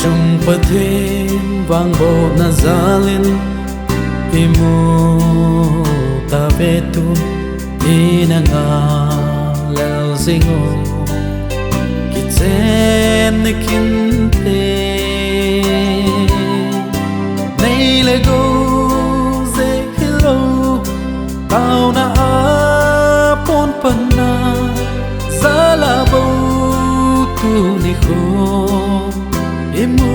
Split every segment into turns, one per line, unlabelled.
Chung pathin vang bo na zalin imu ta vetu inanga lel zingo kitsen nikinte nei le go ze hello tao na apon pana zala bo tu ni kho imu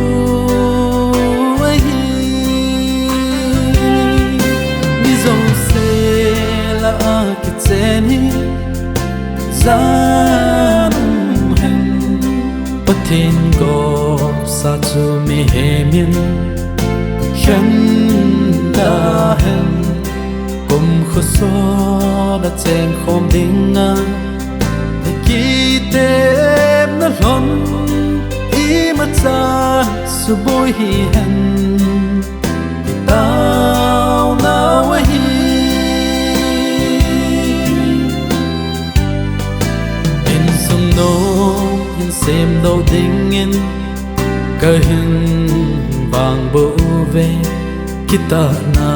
ahi nizo se la kiteni zanum hen patin go sa tu mi hemin khen da hen kum khuso da chen khom dinga ki tem na lon cha su boy hi hen tao nào hi in sung no in xem đâu ding in cơ hin vàng bộ về kita na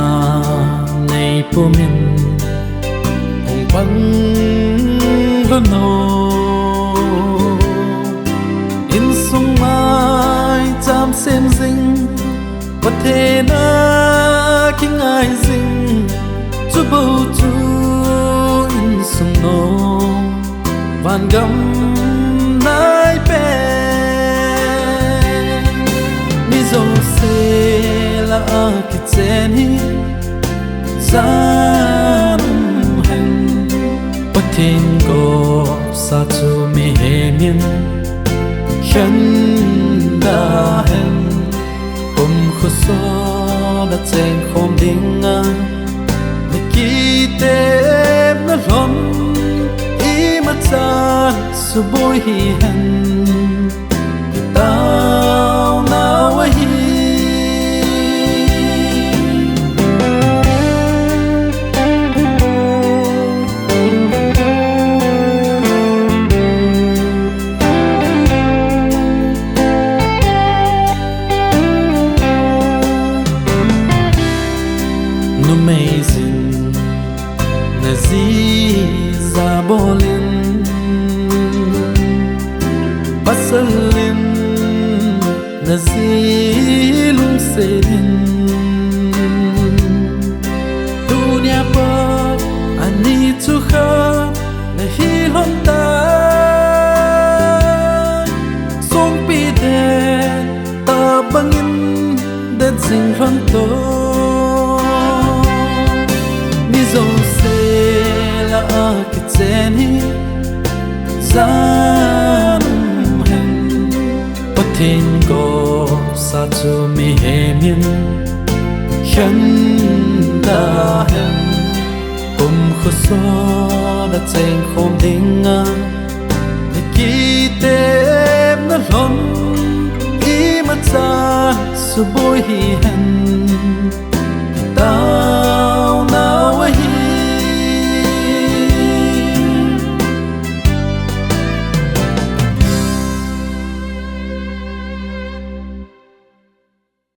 nei po min hong bang lo no cham xem dinh và thế na khi ngài dinh chú bầu chú in sung nô vàn gấm nai pe mi dâu se la ki cheni zan hen patin go sa chu mi he min khen da hen kum khuso da chen khom dinga ne ki tem na lom I ma chan su boy hi hen tao nào hi amazing naziza bolin basalin nazilung sedin dunia pa ani tu kha na hi hom ta song pi de ta bangin de jing ran to nizo se la kiteni zanum hen patin go sa tu mi hemin khen da hen kum khuso da chen khom dinga ne ki tem na lom I ma chan su boy hi hen